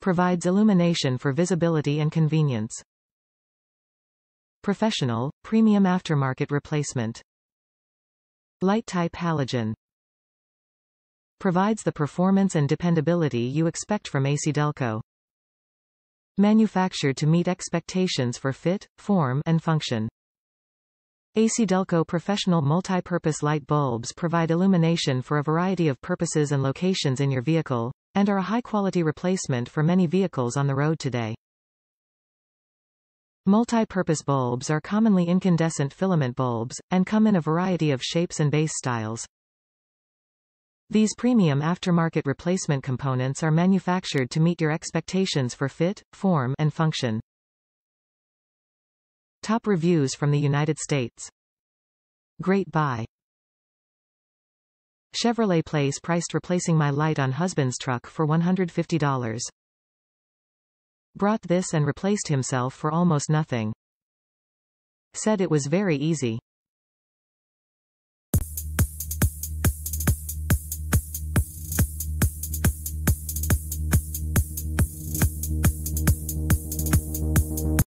Provides illumination for visibility and convenience. Professional, premium aftermarket replacement. Light type halogen. Provides the performance and dependability you expect from ACDelco. Manufactured to meet expectations for fit, form, and function. ACDelco professional multi-purpose light bulbs provide illumination for a variety of purposes and locations in your vehicle, and are a high-quality replacement for many vehicles on the road today. Multi-purpose bulbs are commonly incandescent filament bulbs, and come in a variety of shapes and base styles. These premium aftermarket replacement components are manufactured to meet your expectations for fit, form, and function. Top reviews from the United States. Great buy. Chevrolet Place priced replacing my light on husband's truck for $150. Brought this and replaced himself for almost nothing. Said it was very easy.